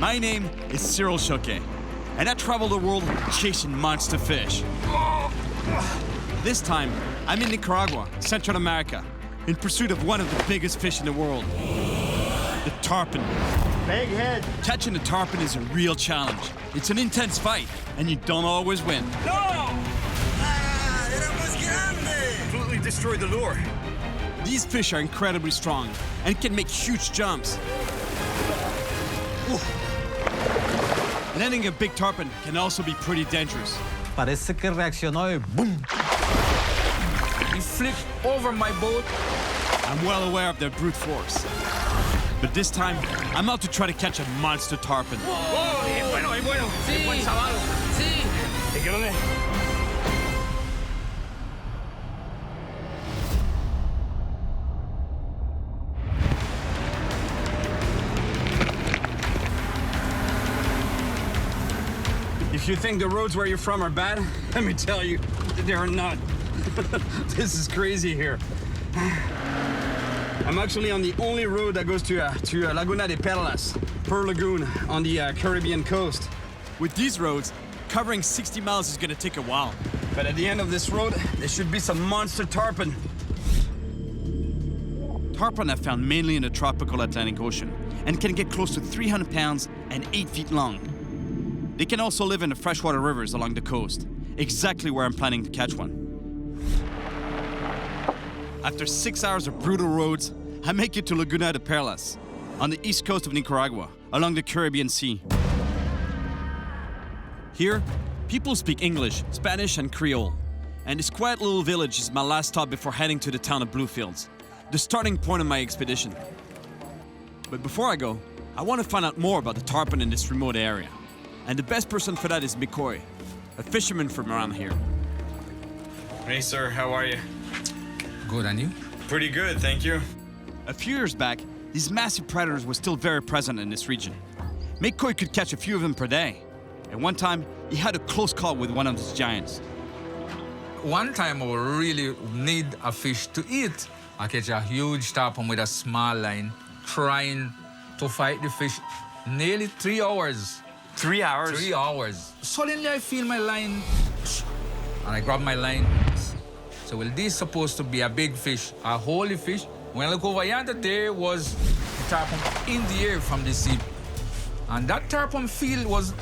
My name is Cyril Chauquet, and I travel the world chasing monster fish. This time, I'm in Nicaragua, Central America, in pursuit of one of the biggest fish in the world, the tarpon. Big head. Catching the tarpon is a real challenge. It's an intense fight, and you don't always win. No! Era más grande! Completely destroyed the lure. These fish are incredibly strong and can make huge jumps. Ooh. Landing a big tarpon can also be pretty dangerous. Parece que reaccionó y boom. He flipped over my boat. I'm well aware of their brute force. But this time, I'm out to try to catch a monster tarpon. ¡Oh! ¡Es bueno, es bueno! ¡Sí! ¡Es buen sábado! ¡Sí! ¿De qué dónde? If you think the roads where you're from are bad, let me tell you, they are not. This is crazy here. I'm actually on the only road that goes to Laguna de Perlas, Pearl Lagoon, on the Caribbean coast. With these roads, covering 60 miles is gonna take a while. But at the end of this road, there should be some monster tarpon. Tarpon are found mainly in the tropical Atlantic Ocean and can get close to 300 pounds and 8 feet long. They can also live in the freshwater rivers along the coast, exactly where I'm planning to catch one. After 6 hours of brutal roads, I make it to Laguna de Perlas, on the east coast of Nicaragua, along the Caribbean Sea. Here, people speak English, Spanish, and Creole, and this quiet little village is my last stop before heading to the town of Bluefields, the starting point of my expedition. But before I go, I want to find out more about the tarpon in this remote area. And the best person for that is McCoy, a fisherman from around here. Hey, sir, how are you? Good, and you? Pretty good, thank you. A few years back, these massive predators were still very present in this region. McCoy could catch a few of them per day. And one time, he had a close call with one of these giants. One time I really need a fish to eat. I catch a huge tarpon with a small line, trying to fight the fish nearly 3 hours. 3 hours? 3 hours. Suddenly I feel my line, and I grab my line. So, well, this is supposed to be a big fish, a holy fish. When I look over yonder, there was a tarpon in the air from the sea. And that tarpon was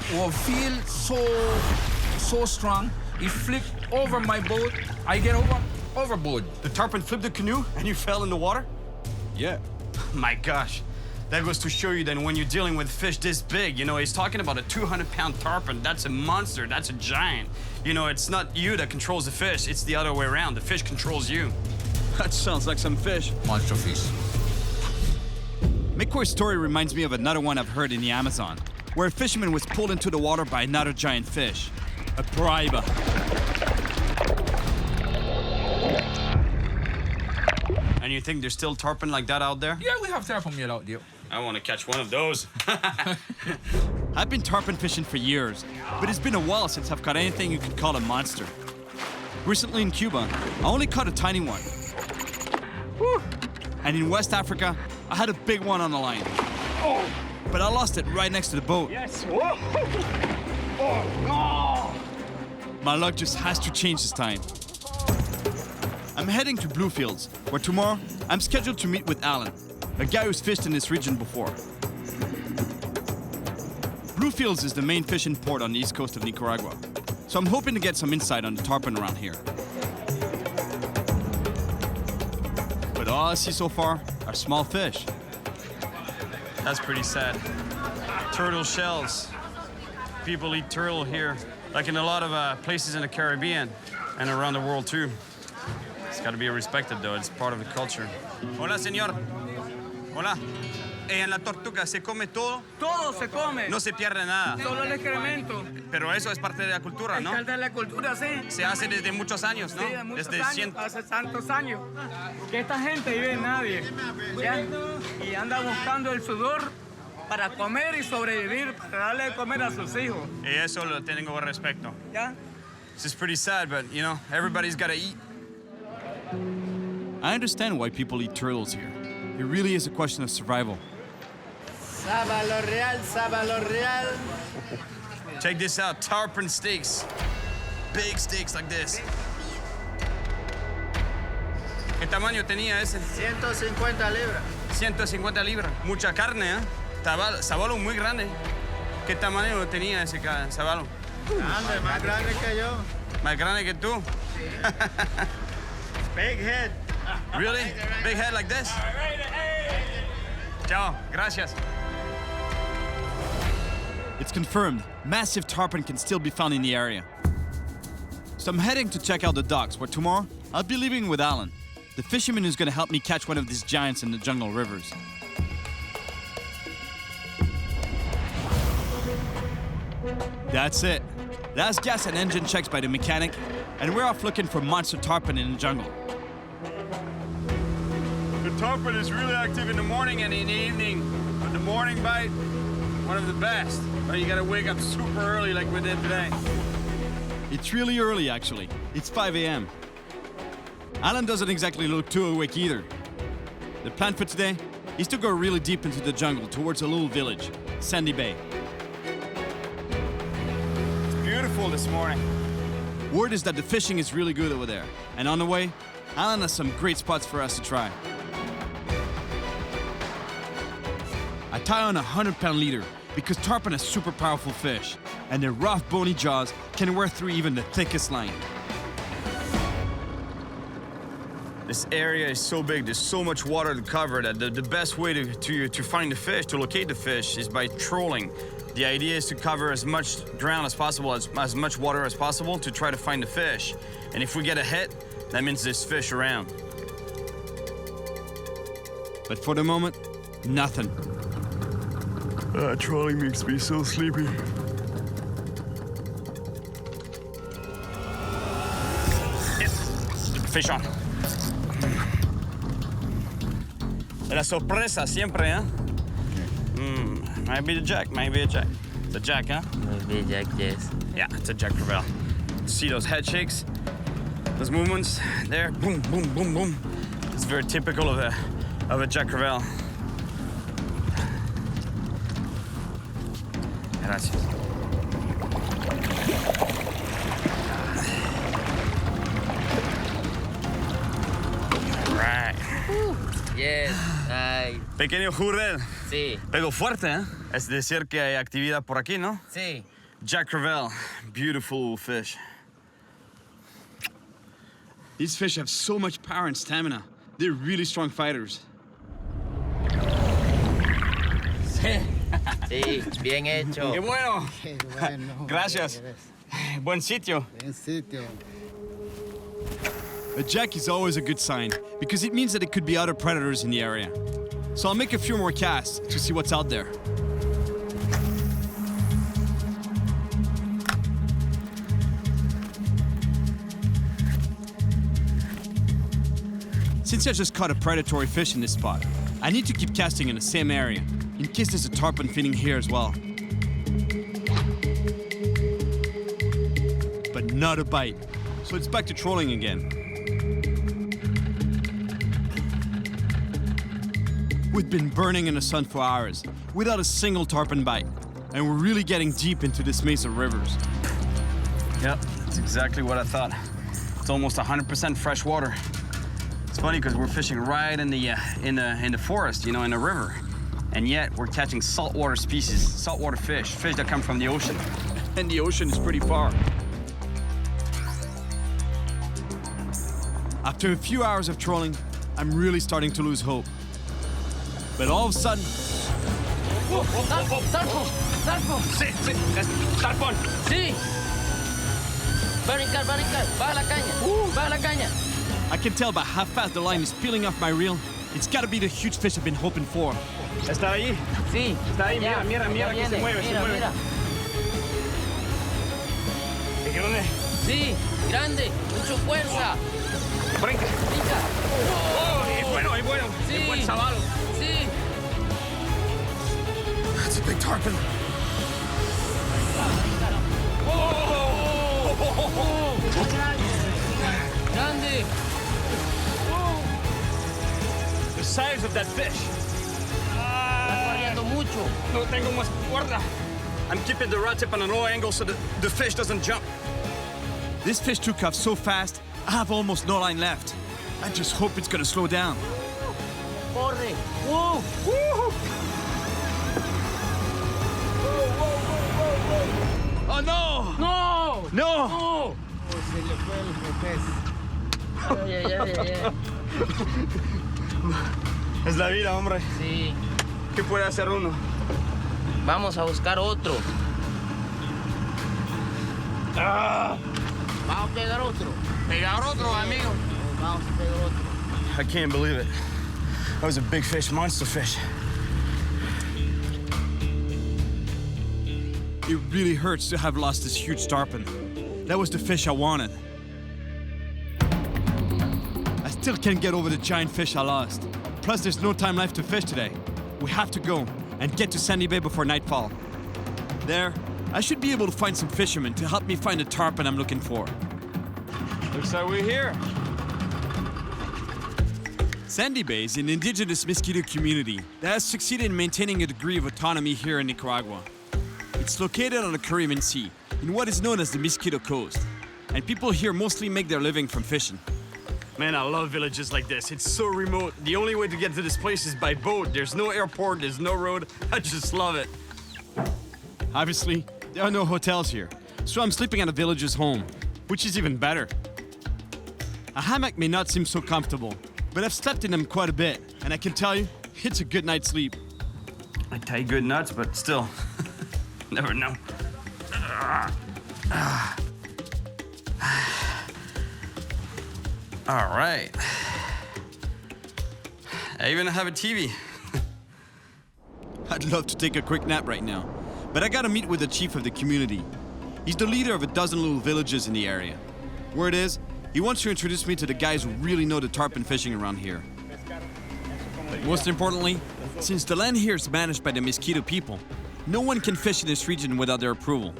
so strong, it flipped over my boat. I get overboard. The tarpon flipped the canoe and you fell in the water? Yeah. My gosh. That goes to show you that when you're dealing with fish this big, you know, he's talking about a 200-pound tarpon. That's a monster, that's a giant. You know, it's not you that controls the fish, it's the other way around. The fish controls you. That sounds like some fish. Monster fish. McCoy's story reminds me of another one I've heard in the Amazon, where a fisherman was pulled into the water by another giant fish, a paraiba. And you think there's still tarpon like that out there? Yeah, we have tarpon meal out there. I want to catch one of those. I've been tarpon fishing for years, but it's been a while since I've caught anything you could call a monster. Recently in Cuba, I only caught a tiny one. Whew. And in West Africa, I had a big one on the line. Oh. But I lost it right next to the boat. Yes. Whoa. Oh, no. My luck just has to change this time. I'm heading to Bluefields, where tomorrow I'm scheduled to meet with Alan, a guy who's fished in this region before. Bluefields is the main fishing port on the east coast of Nicaragua, so I'm hoping to get some insight on the tarpon around here. But all I see so far are small fish. That's pretty sad. Turtle shells. People eat turtle here, like in a lot of places in the Caribbean and around the world too. It's got to be respected though, it's part of the culture. Hola, señor. Hola. En la tortuga se come todo. Todo se come. No se pierde nada. Solo el excremento. Pero eso es parte de la cultura, ¿no? Es parte de la cultura, sí. Se hace desde muchos años, ¿no? Sí, de muchos desde años, hace tantos años. Que esta gente vive en nadie. ¿Ya? Y anda buscando el sudor para comer y sobrevivir, para darle de comer a sus hijos. Y eso lo tengo respeto. ¿Ya? This is pretty sad, but you know, everybody's got to eat. I understand why people eat turtles here. It really is a question of survival. Sábalo real, sábalo real. Check this out, tarpon steaks. Big steaks like this. ¿Qué tamaño tenía ese? 150 libras. 150 libras. Mucha carne, ¿eh? Sabalo muy grande. ¿Qué tamaño tenía ese sabalo? Grande, más grande que yo. Más grande que tú. Big head. Really? Big head like this? Ciao, gracias. It's confirmed, massive tarpon can still be found in the area. So I'm heading to check out the docks, where tomorrow I'll be leaving with Alan, the fisherman who's gonna help me catch one of these giants in the jungle rivers. That's it. Last gas and engine checks by the mechanic, and we're off looking for monster tarpon in the jungle. The tarpon is really active in the morning and in the evening, but the morning bite, one of the best. But you gotta wake up super early like we did today. It's really early, actually. It's 5 a.m. Alan doesn't exactly look too awake either. The plan for today is to go really deep into the jungle towards a little village, Sandy Bay. It's beautiful this morning. Word is that the fishing is really good over there, and on the way, Alan has some great spots for us to try. I tie on a 100-pound leader because tarpon are super powerful fish, and their rough, bony jaws can wear through even the thickest line. This area is so big, there's so much water to cover that the best way to find the fish, to locate the fish, is by trolling. The idea is to cover as much ground as possible, as much water as possible to try to find the fish. And if we get a hit, that means there's fish around. But for the moment, nothing. Trolling makes me so sleepy. Fish on. La sorpresa siempre, ¿eh? Might be the jack, maybe a jack. It's a jack, huh? Maybe Jack, yes. Yeah, it's a jack crevalle. See those head shakes? Those movements there? Boom, boom, boom, boom. It's very typical of a jack crevalle. Gracias. Right. Yes, ay, Pequeño Jurel. sí, Pego fuerte, ¿eh? Es decir que hay actividad por aquí, ¿no? sí. Jack crevalle, beautiful fish. These fish have so much power and stamina. They're really strong fighters. Sí, bien hecho. ¡Qué bueno! Qué bueno. Gracias. Buen sitio. Buen sitio. A jack is always a good sign because it means that it could be other predators in the area. So I'll make a few more casts to see what's out there. Since I just caught a predatory fish in this spot, I need to keep casting in the same area in case there's a tarpon feeding here as well. But not a bite, so it's back to trolling again. We've been burning in the sun for hours without a single tarpon bite, and we're really getting deep into this maze of rivers. Yep, that's exactly what I thought. It's almost 100% fresh water. It's funny because we're fishing right in the forest, you know, in the river, and yet we're catching saltwater species, saltwater fish that come from the ocean. And the ocean is pretty far. After a few hours of trolling, I'm really starting to lose hope. But all of a sudden, ¡Tarpon! ¡Tarpon! Sí, tarpon. ¡Sí! Va a brincar, va a brincar. Baja la caña. Baja la caña. I can tell by how fast the line is peeling off my reel. It's gotta be the huge fish I've been hoping for. ¿Está ahí? Sí. Está ahí, Ya, mira, ya que se viene. mueve, se Mira, mueve. mira. ¿Y dónde? Sí, grande. Mucho fuerza. Brinca. Brinca. Oh, es bueno, es bueno. Sí. Es buen sabalo. Sí. That's a big tarpon. Grande. The size of that fish. Está corriendo mucho. No tengo más cuerda. I'm keeping the rod tip on a low angle so the fish doesn't jump. This fish took off so fast, I have almost no line left. I just hope it's gonna slow down. Corre. Woo. Oh no! No. No! No. Ya. Es la vida, hombre. Sí. ¿Qué puede hacer uno? Vamos a buscar otro. Vamos a pegar otro. Pegar otro, amigo. Vamos a pegar otro. I can't believe it. That was a big fish, monster fish. It really hurts to have lost this huge tarpon. That was the fish I wanted. I still can't get over the giant fish I lost. Plus, there's no time left to fish today. We have to go and get to Sandy Bay before nightfall. There, I should be able to find some fishermen to help me find the tarpon I'm looking for. Looks like we're here. Sandy Bay is an indigenous mosquito community that has succeeded in maintaining a degree of autonomy here in Nicaragua. It's located on the Caribbean Sea, in what is known as the Mosquito Coast, and people here mostly make their living from fishing. Man, I love villages like this. It's so remote. The only way to get to this place is by boat. There's no airport, there's no road. I just love it. Obviously, there are no hotels here, so I'm sleeping at a village's home, which is even better. A hammock may not seem so comfortable, but I've slept in them quite a bit, and I can tell you, it's a good night's sleep. I tie good nuts, but still, never know. All right. I even have a TV. I'd love to take a quick nap right now, but I gotta meet with the chief of the community. He's the leader of a dozen little villages in the area. Word is, he wants to introduce me to the guys who really know the tarpon fishing around here. But most importantly, since the land here is managed by the Mosquito people, no one can fish in this region without their approval.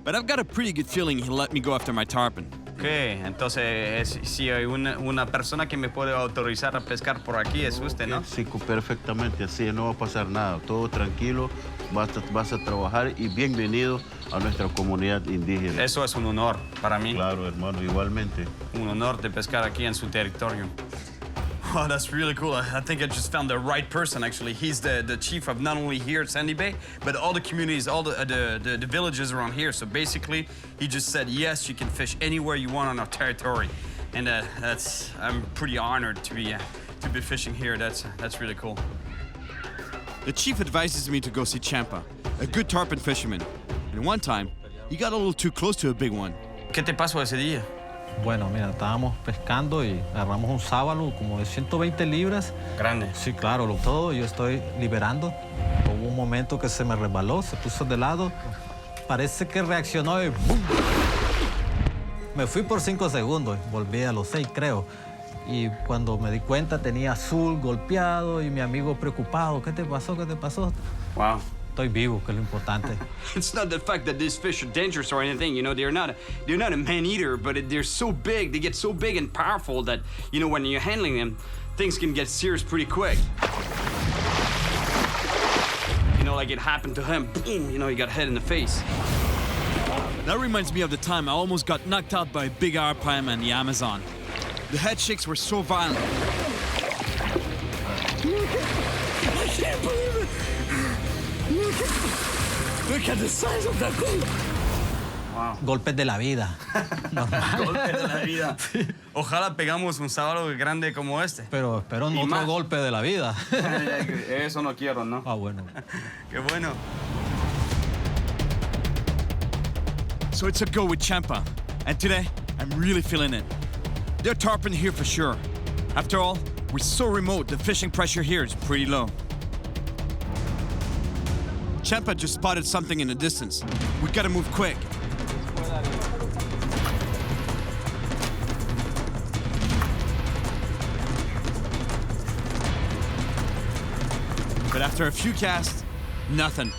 But I've got a pretty good feeling he'll let me go after my tarpon. Ok, entonces si hay una persona que me puede autorizar a pescar por aquí es usted, ¿no? Sí, perfectamente, así no va a pasar nada, todo tranquilo, vas a trabajar y bienvenido a nuestra comunidad indígena. Eso es un honor para mí. Claro, hermano, igualmente. Un honor de pescar aquí en su territorio. Oh, that's really cool. I think I just found the right person, actually. He's the chief of not only here at Sandy Bay, but all the communities, all the villages around here. So basically, he just said, yes, you can fish anywhere you want on our territory. And I'm pretty honored to be fishing here. That's really cool. The chief advises me to go see Champa, a good tarpon fisherman. And one time, he got a little too close to a big one. ¿Qué te pasó ese día? Bueno, mira, estábamos pescando y agarramos un sábalo como de 120 libras. Grande. Sí, claro, todo yo estoy liberando. Hubo un momento que se me resbaló, se puso de lado. Parece que reaccionó y ¡bum! Me fui por 5 segundos, volví a los 6, creo. Y cuando me di cuenta tenía azul golpeado y mi amigo preocupado. ¿Qué te pasó? ¿Qué te pasó? Wow. Estoy vivo, que es lo importante. It's not the fact that these fish are dangerous or anything, you know, they're not a man-eater, but they're so big, they get so big and powerful that, you know, when you're handling them, things can get serious pretty quick. You know, like it happened to him, boom, you know, he got hit in the face. That reminds me of the time I almost got knocked out by a big arpima in the Amazon. The head shakes were so violent. I can't believe it! Look at the size of that thing! Wow. Golpes de la vida. Golpes de la vida. Ojalá pegamos un sábalo grande como este. Pero espero otro más. golpe de la vida. Eso no quiero, ¿no? Ah, bueno. Qué bueno. So it's a go with Champa. And today, I'm really feeling it. There are tarpon here for sure. After all, we're so remote, the fishing pressure here is pretty low. Champa just spotted something in the distance. We gotta move quick. But after a few casts, nothing.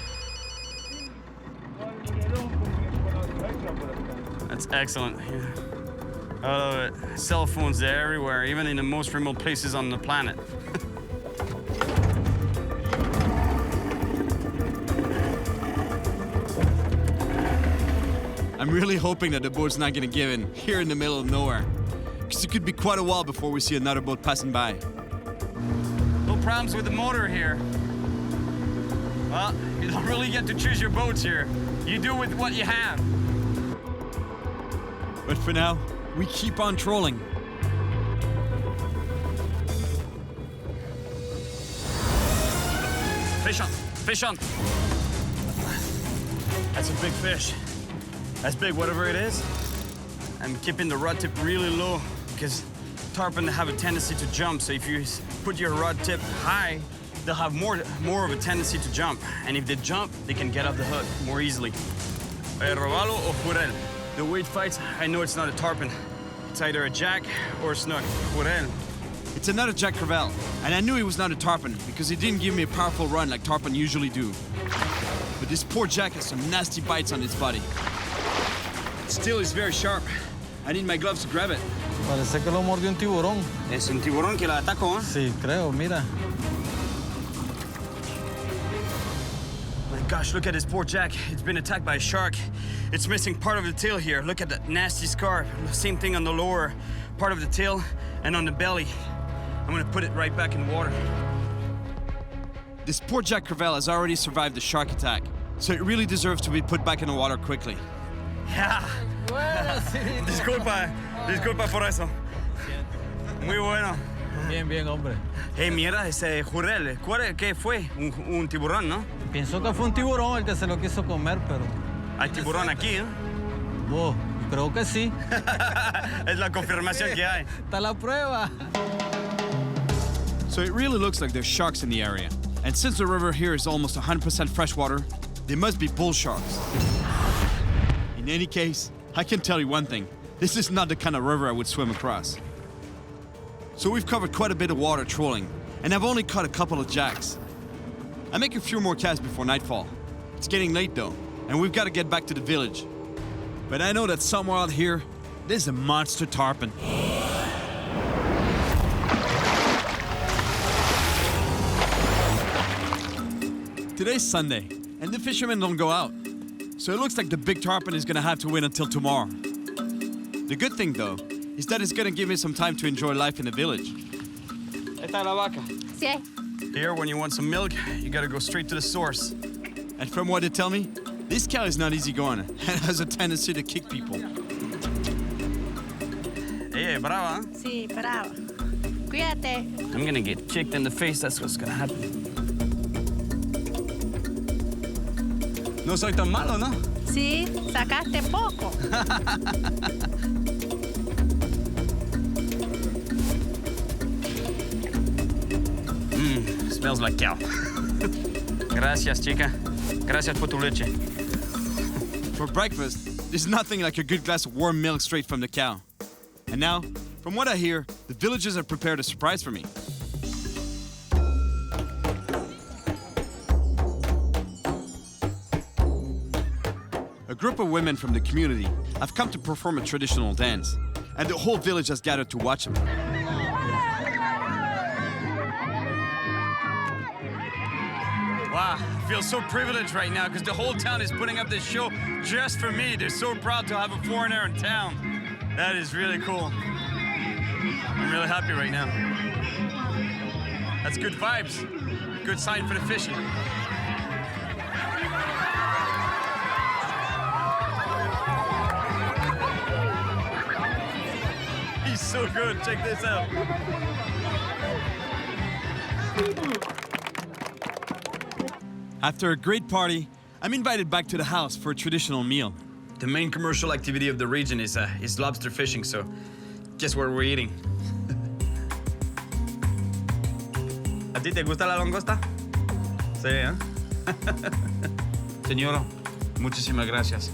That's excellent. I love it. Cell phones, they're everywhere, even in the most remote places on the planet. I'm really hoping that the boat's not gonna give in here in the middle of nowhere, because it could be quite a while before we see another boat passing by. No problems with the motor here. Well, you don't really get to choose your boats here. You do with what you have. But for now, we keep on trolling. Fish on, fish on. That's a big fish. That's big, whatever it is. I'm keeping the rod tip really low because tarpon have a tendency to jump. So if you put your rod tip high, they'll have more of a tendency to jump. And if they jump, they can get off the hook more easily. Robalo or jurel. The way it fights, I know it's not a tarpon. It's either a jack or a snook. Jurel. It's another jack crevalle, and I knew he was not a tarpon because he didn't give me a powerful run like tarpon usually do. But this poor jack has some nasty bites on its body. Still, it's very sharp. I need my gloves to grab it. Parece que lo mordió un tiburón. Es un tiburón que la atacó, ¿eh? Sí, creo, mira. My gosh, look at this poor jack. It's been attacked by a shark. It's missing part of the tail here. Look at that nasty scar. Same thing on the lower part of the tail and on the belly. I'm gonna put it right back in the water. This poor jack crevalle has already survived the shark attack, so it really deserves to be put back in the water quickly. Yeah. Disculpa por eso. Muy bueno. Bien, bien, hombre. Hey, mira, ese jurel. ¿Qué fue? Un tiburón, ¿no? Pienso que fue un tiburón el que se lo quiso comer, pero... Hay tiburón aquí, ¿eh? Oh, creo que sí. Es la confirmación que hay. Está la prueba. So it really looks like there's sharks in the area. And since the river here is almost 100% freshwater, they must be bull sharks. In any case, I can tell you one thing. This is not the kind of river I would swim across. So we've covered quite a bit of water trolling, and I've only caught a couple of jacks. I make a few more casts before nightfall. It's getting late though, and we've got to get back to the village. But I know that somewhere out here, there's a monster tarpon. Today's Sunday, and the fishermen don't go out. So it looks like the big tarpon is gonna have to wait until tomorrow. The good thing though, is that it's gonna give me some time to enjoy life in the village. Esta la vaca. Sí. Here, when you want some milk, you gotta go straight to the source. And from what they tell me, this cow is not easy going and has a tendency to kick people. Hey, brava. Sí, bravo. Cuídate. I'm gonna get kicked in the face, that's what's gonna happen. No soy tan malo, ¿no? Sí, sacaste poco. Smells like cow. Gracias, chica. Gracias por tu leche. For breakfast, there's nothing like a good glass of warm milk straight from the cow. And now, from what I hear, the villagers have prepared a surprise for me. A group of women from the community have come to perform a traditional dance, and the whole village has gathered to watch them. Wow, I feel so privileged right now because the whole town is putting up this show just for me. They're so proud to have a foreigner in town. That is really cool. I'm really happy right now. That's good vibes. Good sign for the fishing. He's so good. Check this out. After a great party, I'm invited back to the house for a traditional meal. The main commercial activity of the region is lobster fishing, so guess what we're eating? ¿A ti te gusta la langosta? Sí, ¿eh? Señora, muchísimas gracias.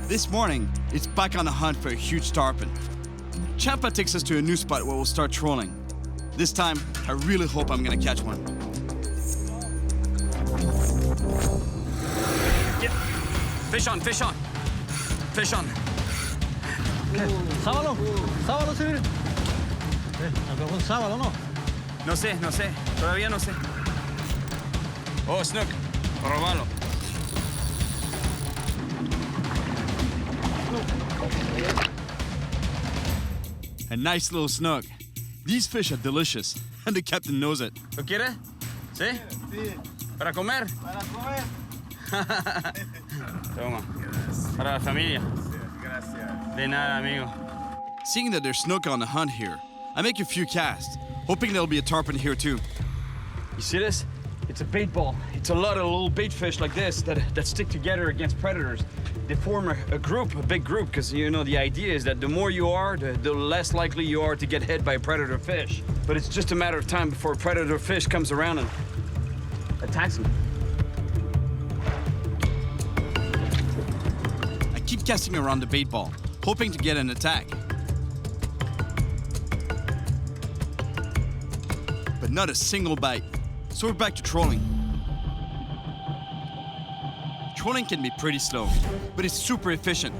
This morning, it's back on the hunt for a huge tarpon. Champa takes us to a new spot where we'll start trolling. This time, I really hope I'm gonna catch one. Get. Fish on, fish on. Fish on. ¿Qué? ¿Sábalo? ¿Sábalo, Cyril? Algo con sábalo, ¿no? No sé. Todavía no sé. Oh, snook. Robalo. A nice little snook. These fish are delicious, and the captain knows it. ¿Lo quiere? ¿Sí? Sí, ¿Para comer? para comer. Toma. Para la familia. Gracias. De nada, amigo. Seeing that there's snook on the hunt here, I make a few casts, hoping there'll be a tarpon here too. You see this? It's a bait ball. It's a lot of little bait fish like this that stick together against predators. They form a group, a big group, because you know the idea is that the more you are, the less likely you are to get hit by a predator fish. But it's just a matter of time before a predator fish comes around and attacks them. I keep casting around the bait ball, hoping to get an attack. But not a single bite. So we're back to trolling. Trolling can be pretty slow, but it's super efficient.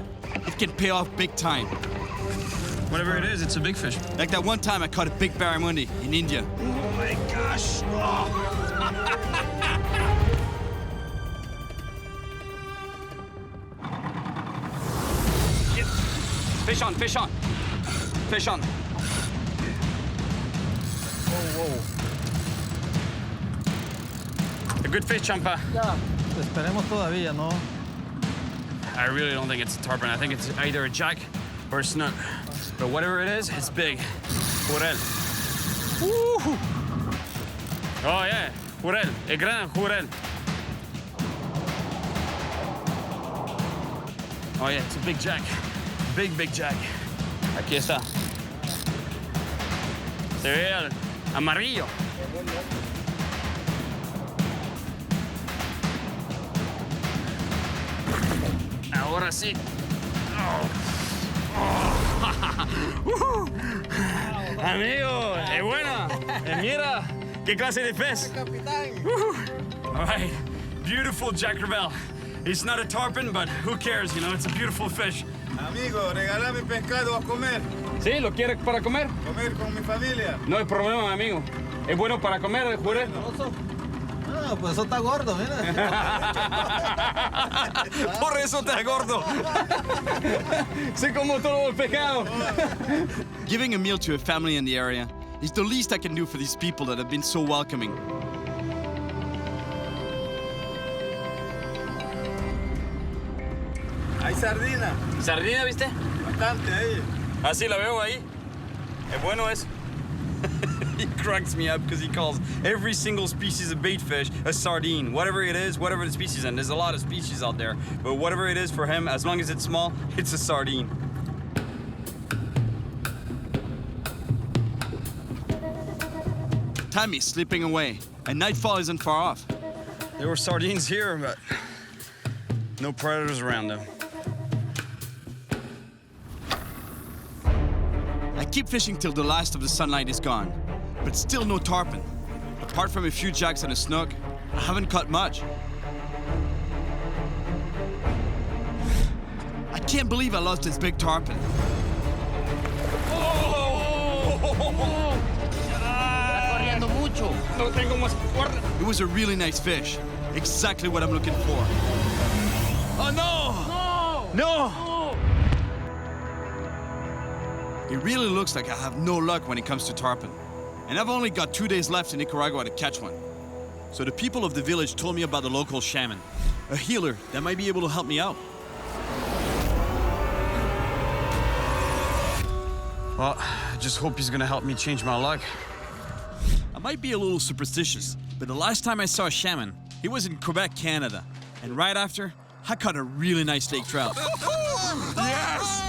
It can pay off big time. Whatever it is, it's a big fish. Like that one time I caught a big barramundi in India. Oh my gosh! Oh. Fish on, fish on. Fish on. Whoa. A good fish, Champa. Ya, esperemos todavía, ¿no? I really don't think it's a tarpon. I think it's either a jack or a snook. But whatever it is, it's big. Jurel. Woo! Oh yeah, jurel. El gran jurel. Oh yeah, it's a big jack. Big jack. Aquí está. Se ve el amarillo. Ahora sí. Amigo, es buena. Mira, qué clase de pez. All right, beautiful jack crevalle. It's not a tarpon, but who cares, you know, it's a beautiful fish. Amigo, regálame pescado a comer. ¿Sí? ¿Lo quiere para comer? Comer con mi familia. No hay problema, amigo. Es bueno para comer, juré. Ah, pues eso está gordo, mira. Por eso te gordo. Sé como todo el pescado. Giving a meal to a family in the area is the least I can do for these people that have been so welcoming. Hay sardina. ¿Sardina, viste? Bastante ahí. Así la veo ahí. Es bueno eso. He cracks me up because he calls every single species of bait fish a sardine. Whatever it is, whatever the species, and there's a lot of species out there, but whatever it is for him, as long as it's small, it's a sardine. Time is slipping away, and nightfall isn't far off. There were sardines here, but no predators around them. I keep fishing till the last of the sunlight is gone, but still no tarpon. Apart from a few jacks and a snook, I haven't caught much. I can't believe I lost this big tarpon. Corriendo mucho. No tengo más cuerda. It was a really nice fish, exactly what I'm looking for. Oh no! No! It really looks like I have no luck when it comes to tarpon. And I've only got 2 days left in Nicaragua to catch one. So the people of the village told me about the local shaman, a healer that might be able to help me out. Well, I just hope he's gonna help me change my luck. I might be a little superstitious, but the last time I saw a shaman, he was in Quebec, Canada. And right after, I caught a really nice lake trout. Yes!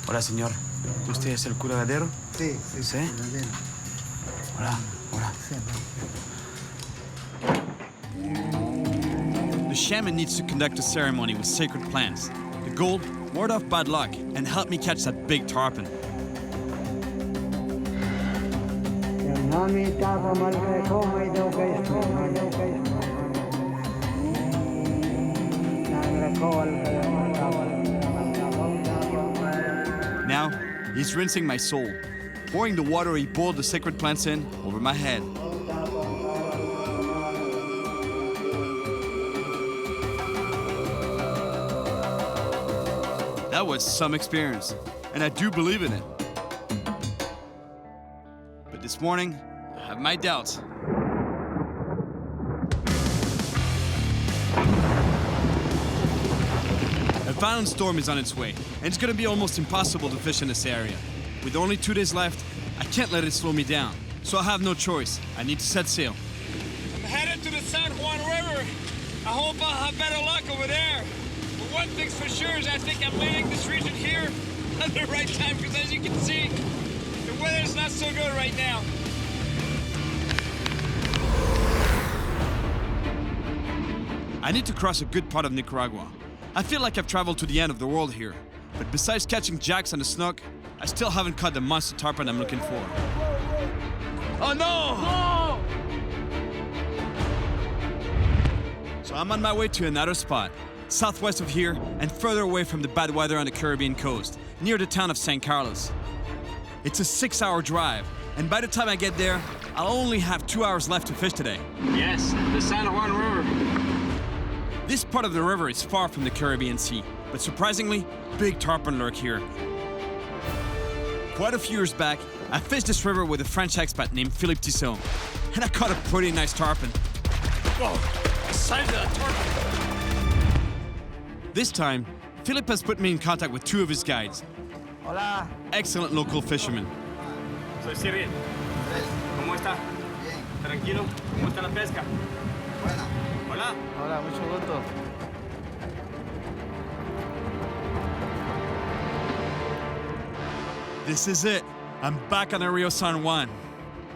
Hola, señor. ¿Usted es el curadero? Sí, ¿Sí? Hola, hola. The shaman needs to conduct a ceremony with sacred plants. The goal, ward off bad luck and help me catch that big tarpon. He's rinsing my soul, pouring the water he boiled the sacred plants in over my head. That was some experience, and I do believe in it. But this morning, I have my doubts. A violent storm is on its way, and it's gonna be almost impossible to fish in this area. With only 2 days left, I can't let it slow me down, so I have no choice. I need to set sail. I'm headed to the San Juan River. I hope I'll have better luck over there. But one thing's for sure is I think I'm leaving this region here at the right time, because as you can see, the weather's not so good right now. I need to cross a good part of Nicaragua. I feel like I've traveled to the end of the world here, but besides catching jacks and a snook, I still haven't caught the monster tarpon I'm looking for. Oh no! So I'm on my way to another spot, southwest of here and further away from the bad weather on the Caribbean coast, near the town of St. Carlos. It's a 6-hour drive, and by the time I get there, I'll only have 2 hours left to fish today. Yes, the San Juan River. This part of the river is far from the Caribbean Sea, but surprisingly, big tarpon lurk here. Quite a few years back, I fished this river with a French expat named Philippe Tissot, and I caught a pretty nice tarpon. Whoa, the size of that tarpon. This time, Philippe has put me in contact with 2 of his guides. Hola. Excellent local fishermen. Soy Cyril. ¿Cómo está? Bien. Tranquilo. ¿Cómo está la pesca? Buena. Hola. Hola, mucho gusto. This is it. I'm back on the Rio San Juan.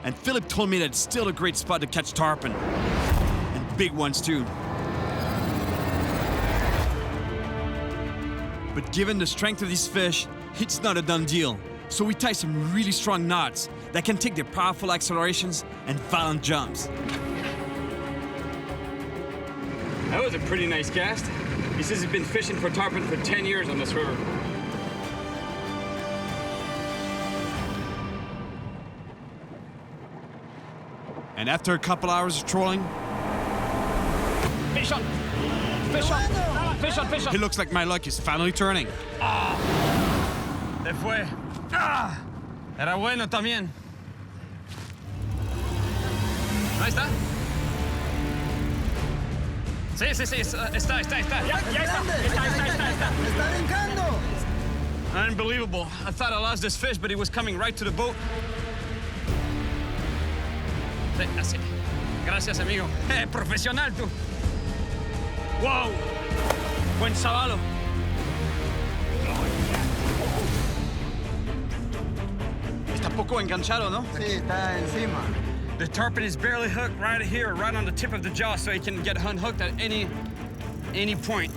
And Philip told me that it's still a great spot to catch tarpon. And big ones too. But given the strength of these fish, it's not a done deal. So we tie some really strong knots that can take their powerful accelerations and violent jumps. That was a pretty nice cast. He says he's been fishing for tarpon for 10 years on this river. And after a couple hours of trolling, Fish on! Fish on! Fish on! Fish on! it looks like my luck is finally turning. Se fue. Era bueno también. Ahí está. Sí, sí, sí, está. Ya está. Está. ¡Está brincando! Unbelievable. I thought I lost this fish, but he was coming right to the boat. Sí, así. Gracias, amigo. Profesional, tú. Wow. Buen chavalo. Está poco enganchado, ¿no? Sí, está encima. The tarpon is barely hooked right here, right on the tip of the jaw, so he can get unhooked at any point.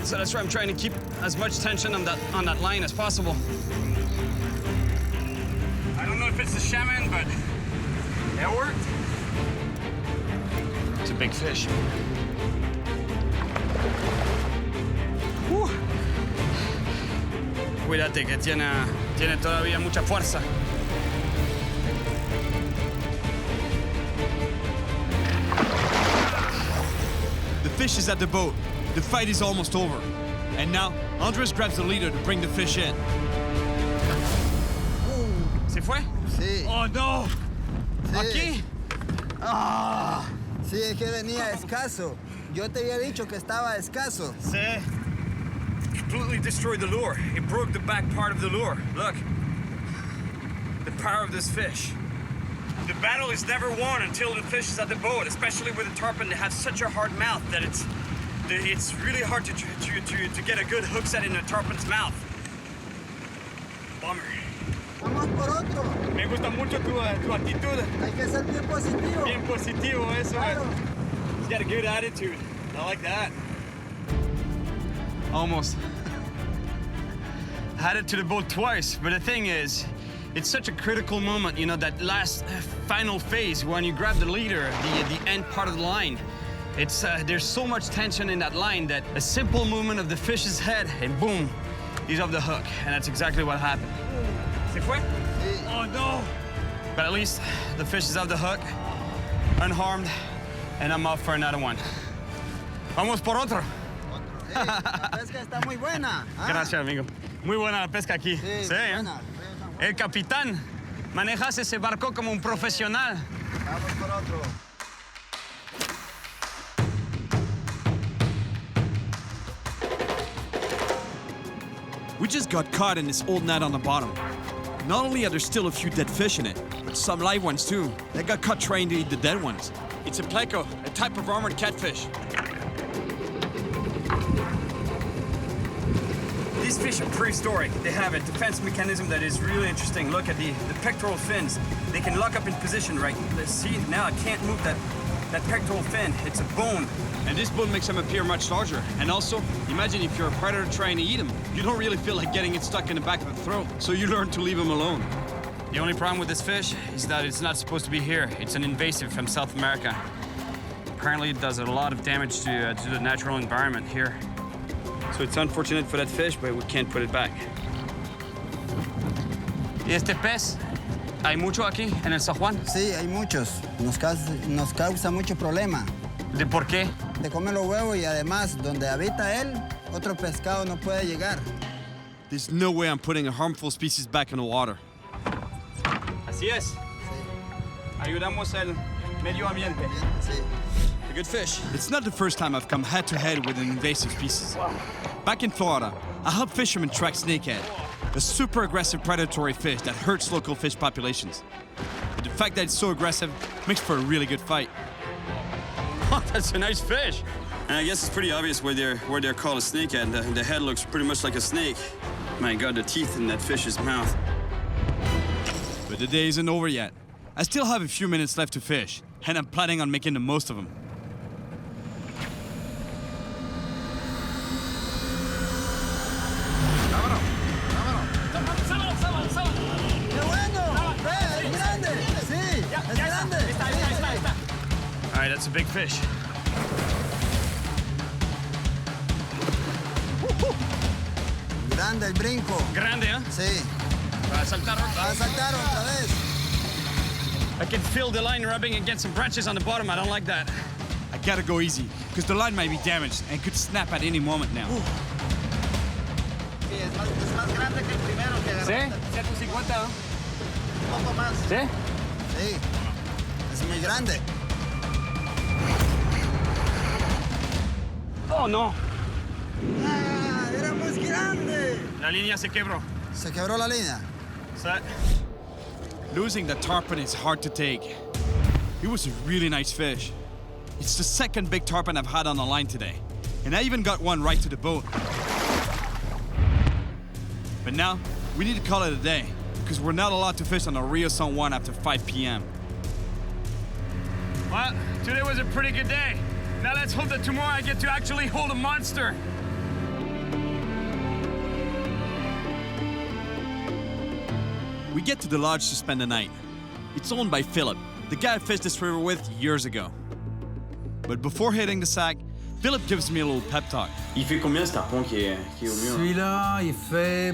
So that's why I'm trying to keep as much tension on that line as possible. I don't know if it's the shaman, but it worked. It's a big fish. Whew. Cuídate que tiene todavía mucha fuerza. The fish is at the boat. The fight is almost over. And now, Andres grabs the leader to bring the fish in. ¿Se fue? Sí. Oh, no. Sí. ¿Aquí? Ah, sí, es que venía escaso. Yo te había dicho que estaba escaso. Sí. Completely destroyed the lure. It broke the back part of the lure. Look. The power of this fish. The battle is never won until the fish is at the boat, especially with a tarpon. They have such a hard mouth that it's really hard to get a good hook set in a tarpon's mouth. Bummer. Vamos por otro. Me gusta mucho tu actitud. Hay que ser bien positivo. Bien positivo, eso. Claro. He's got a good attitude. I like that. Almost. Had it to the boat twice, but the thing is, it's such a critical moment, you know, that last final phase when you grab the leader, the end part of the line. It's there's so much tension in that line that a simple movement of the fish's head and boom, he's off the hook, and that's exactly what happened. Se fue? Sí. Oh no! But at least the fish is off the hook, unharmed, and I'm off for another one. Vamos por otro. Hey, la pesca está muy buena. ¿Ah? Gracias, amigo. Muy buena la pesca aquí. Sí, ¿eh? buena. El capitán, manejas ese barco como un profesional. Vamos por otro. We just got caught in this old net on the bottom. Not only are there still a few dead fish in it, but some live ones too. They got caught trying to eat the dead ones. It's a pleco, a type of armored catfish. These fish are prehistoric. They have a defense mechanism that is really interesting. Look at the pectoral fins. They can lock up in position, right? Let's see, now I can't move that pectoral fin. It's a bone. And this bone makes them appear much larger. And also, imagine if you're a predator trying to eat them. You don't really feel like getting it stuck in the back of the throat, so you learn to leave them alone. The only problem with this fish is that it's not supposed to be here. It's an invasive from South America. Apparently it does a lot of damage to the natural environment here. So it's unfortunate for that fish, but we can't put it back. ¿Y este pez? ¿Hay mucho aquí en el San Juan? Sí, hay muchos. Nos causa mucho problema. ¿De por qué? Te come los huevos y además, donde habita él, otro pescado no puede llegar. There's no way I'm putting a harmful species back in the water. Así es. Ayudamos el medio ambiente. Sí. A good fish. It's not the first time I've come head-to-head with an invasive species. Back in Florida, I helped fishermen track snakehead, a super aggressive predatory fish that hurts local fish populations. But the fact that it's so aggressive makes for a really good fight. Oh, that's a nice fish. And I guess it's pretty obvious where they're called a snakehead. The head looks pretty much like a snake. My God, the teeth in that fish's mouth. But the day isn't over yet. I still have a few minutes left to fish, and I'm planning on making the most of them. ¡Qué bueno! ¡Ve, es grande! ¡Sí, es grande! All right, that's a big fish. Grande el brinco. Grande, ¿eh? Sí. Va a saltar. Va a saltar otra vez. I can feel the line rubbing against some branches on the bottom. I don't like that. I gotta go easy, because the line might be damaged and could snap at any moment now. Sí, es más grande que el primero que agarraste. ¿Sí? 150, ¿no? Un poco más. ¿Sí? Sí. Es muy grande. Oh, no. ¡Ah! ¡Era más grande! La línea se quebró. Se quebró la línea. Set. Losing the tarpon is hard to take. It was a really nice fish. It's the second big tarpon I've had on the line today. And I even got one right to the boat. But now, we need to call it a day, because we're not allowed to fish on the Rio San Juan after 5 p.m. Well, today was a pretty good day. Now let's hope that tomorrow I get to actually hold a monster. We get to the lodge to spend the night. It's owned by Philip, the guy I fished this river with years ago. But before hitting the sack, Philip gives me a little pep talk. Il fait combien ce tarpon qui est au mur? Celui-là, il fait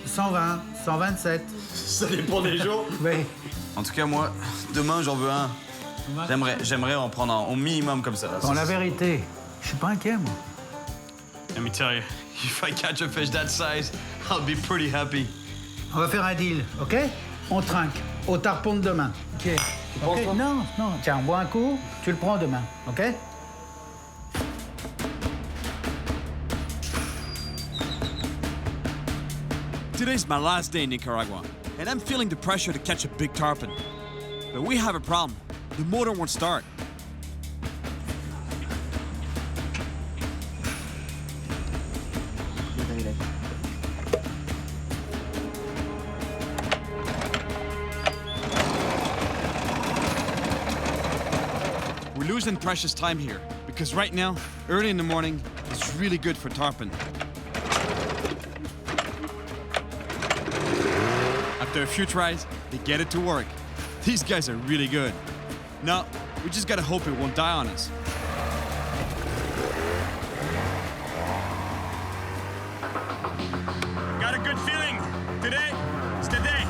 120, 127. Ça dépend des jours. Oui. En tout cas, moi, demain, j'en veux un. J'aimerais en prendre un au minimum comme ça. Bon, la vérité, je suis pas inquiet, moi. Let me tell you, if I catch a fish that size, I'll be pretty happy. On va faire un deal, OK? On trinque au tarpon de demain. OK. penses, toi? Non, non. Tiens, bois un coup, tu le prends demain, OK? Today's my last day in Nicaragua, and I'm feeling the pressure to catch a big tarpon. But we have a problem. The motor won't start. We're losing precious time here, because right now, early in the morning, is really good for tarpon. After a few tries, they get it to work. These guys are really good. Now, we just gotta hope it won't die on us. Got a good feeling. Today is the day.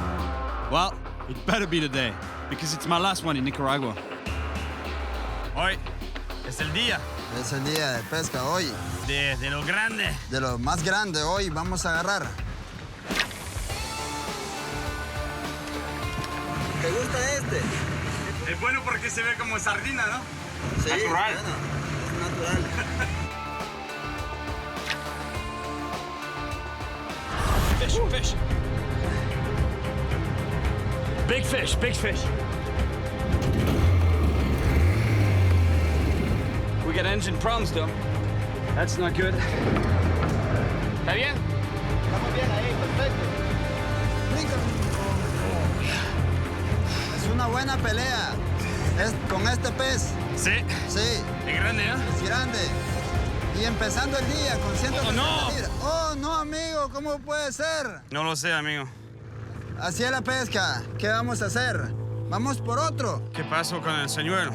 Well, it better be today, because it's my last one in Nicaragua. Hoy es el día Es el día de pesca hoy. de lo grande. De lo más grande hoy vamos a agarrar. ¿Te gusta este? Es bueno porque se ve como sardina, ¿no? Sí, Natural. bueno, es natural. Fish, fish. Big fish, big fish. We got engine problems though. That's not good. ¿Está bien? Estamos bien ahí, perfecto. Es una buena pelea. Con este pez. Sí. Sí. Es grande, ¿no? Es grande. Y empezando el día con 130 no. libras. Oh, no, amigo, ¿cómo puede ser? No lo sé, amigo. Así es la pesca. ¿Qué vamos a hacer? Vamos por otro. ¿Qué pasó con el señuelo?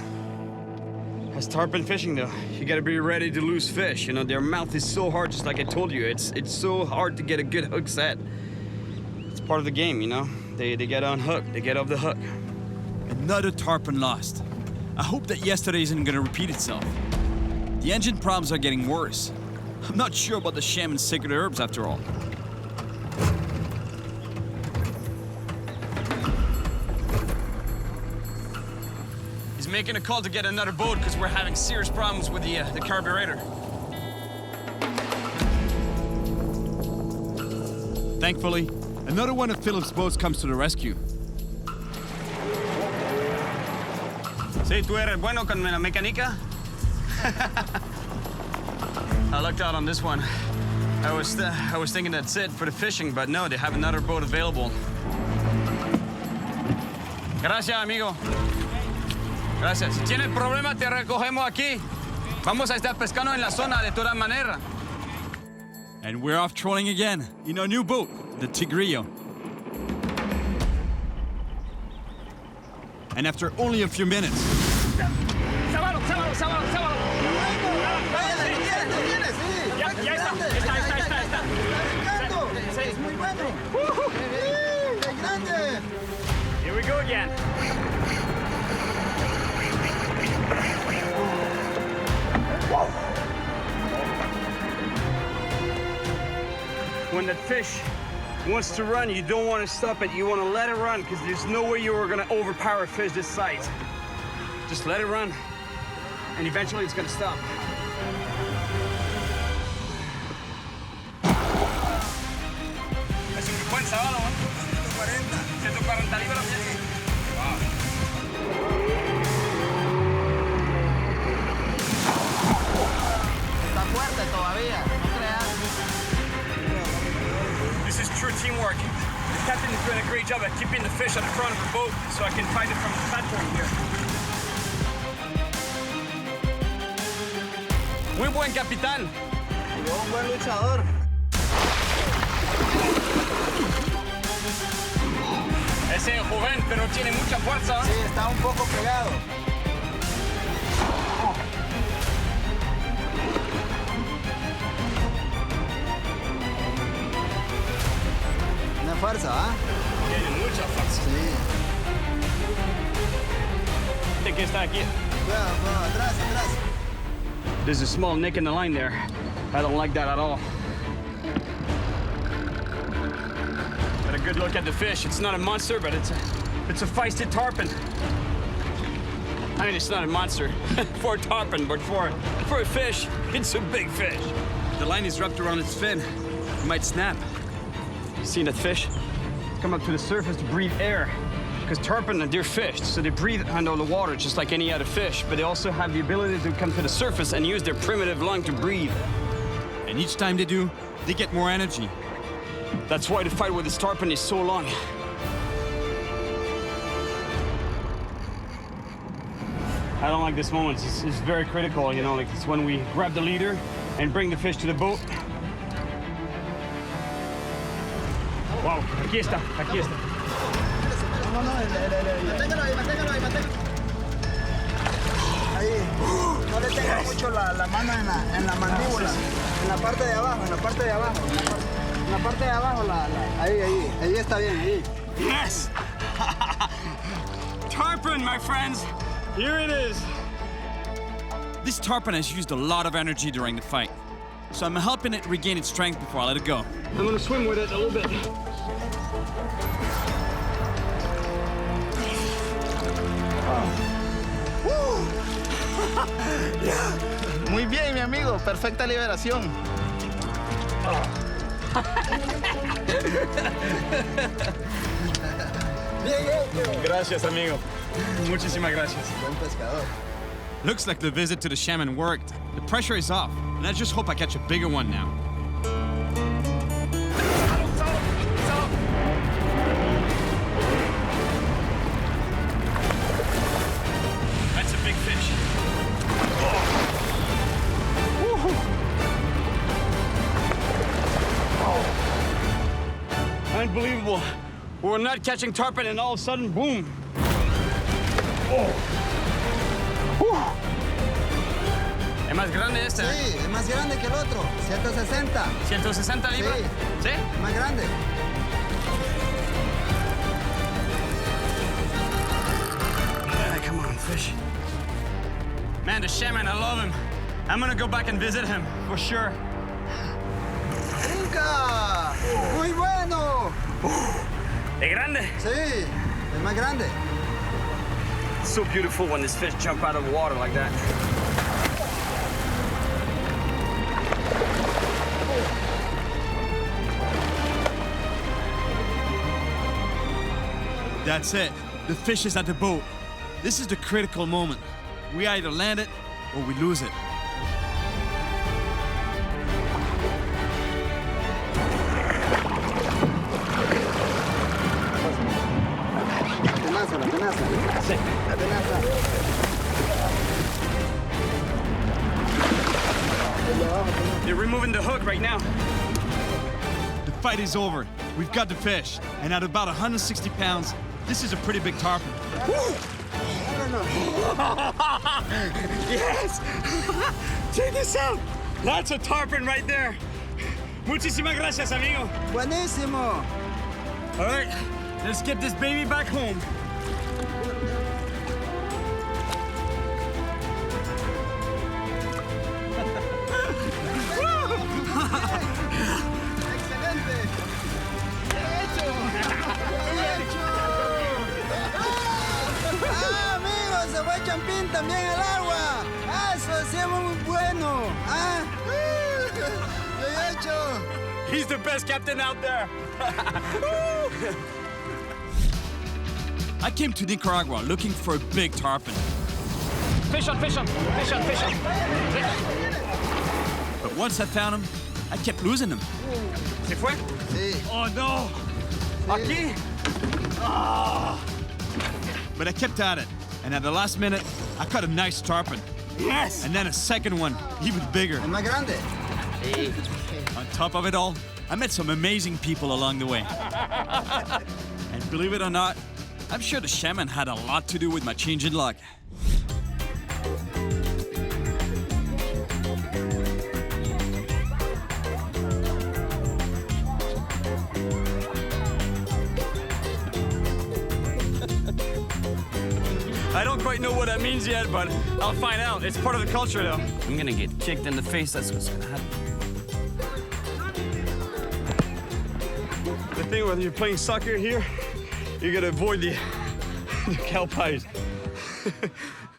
That's tarpon fishing though. You gotta be ready to lose fish. You know, their mouth is so hard, just like I told you. It's so hard to get a good hook set. It's part of the game, you know? They get unhooked, they get off the hook. Another tarpon lost. I hope that yesterday isn't gonna repeat itself. The engine problems are getting worse. I'm not sure about the shaman's sacred herbs after all. He's making a call to get another boat because we're having serious problems with the carburetor. Thankfully, another one of Philip's boats comes to the rescue. Sí, tú eres bueno con la mecánica. I lucked out on this one. I was thinking that's it for the fishing, but no, they have another boat available. Gracias, amigo. Gracias. Si tienes problema, te recogemos aquí. Vamos a estar pescando en la zona de todas maneras. And we're off trolling again in our new boat, the Tigrillo. And after only a few minutes, ¡Sábalo! Ya está. Es muy bueno. ¡Qué grande! Here we go again. When the fish wants to run, you don't want to stop it. You want to let it run because there's no way you are going to overpower a fish this size. Just let it run, and eventually it's going to stop. Es un buen sábado, ¿no? 140 libras. Está fuerte todavía, no creas. This is true teamwork. The captain is doing a great job at keeping the fish at the front of the boat so I can find it from the platform here. Muy buen capitán. Yo, un buen luchador. Ese joven, pero tiene mucha fuerza. Sí, está un poco pegado. Tiene fuerza, ¿ah? Tiene mucha fuerza. Sí. Este que está aquí. Cuidado, atrás. There's a small nick in the line there. I don't like that at all. Got a good look at the fish. It's not a monster, but it's a feisty tarpon. I mean, it's not a monster for a tarpon, but for a fish, it's a big fish. the line is wrapped around its fin. It might snap. Seen that fish? Come up to the surface to breathe air. Because tarpon, they're fish, so they breathe under the water just like any other fish, but they also have the ability to come to the surface and use their primitive lung to breathe. And each time they do, they get more energy. That's why the fight with this tarpon is so long. I don't like this moment. It's very critical, you know, like it's when we grab the leader and bring the fish to the boat. Wow, aquí está. Manténgalo ahí. Ahí. No le tenga mucho la mano en la mandíbula. En la parte de abajo. Ahí está bien, ahí. Yes! Tarpon, my friends. Here it is. This tarpon has used a lot of energy during the fight, so I'm helping it regain its strength before I let it go. I'm gonna swim with it a little bit. Muy bien, mi amigo. Perfecta liberación. Gracias, amigo. Muchísimas gracias. Buen pescador. Looks like the visit to the shaman worked. The pressure is off, and I just hope I catch a bigger one now. That's a big fish. Unbelievable. We're not catching tarpon and all of a sudden, boom. ¿Es más grande este? Sí, es más grande que el otro. 160. 160 libras. Sí. ¿Sí? Es más grande. Come on, fish. Man, the shaman, I love him. I'm gonna go back and visit him, for sure. ¡Brinca! ¡Muy bueno! ¿Es grande? Sí, es más grande. It's so beautiful when this fish jump out of the water like that. That's it. The fish is at the boat. This is the critical moment. We either land it or we lose it. La tenaza. Sí. La tenaza. They're removing the hook right now. The fight is over. We've got the fish. And at about 160 pounds, this is a pretty big tarpon. Yes! Check this out! That's a tarpon right there. Muchísimas gracias, amigo. Buenísimo. All right, let's get this baby back home. Excelente. Bien hecho. Bien hecho. Ah, amigo, se fue Champín también al agua. Ah, eso sí es muy bueno. Ah, bien hecho. He's the best captain out there. I came to Nicaragua looking for a big tarpon. Fish on, fish on, fish on, fish on. But once I found him, I kept losing him. ¿Se fue? Sí. Oh no! Aquí? But I kept at it, and at the last minute, I caught a nice tarpon. Yes! And then a second one, even bigger. Es más grande. On top of it all, I met some amazing people along the way. And believe it or not, I'm sure the shaman had a lot to do with my change in luck. I don't quite know what that means yet, but I'll find out. It's part of the culture, though. I'm gonna get kicked in the face. That's what's gonna happen. The thing whether you're playing soccer here, you gotta avoid the cow pies.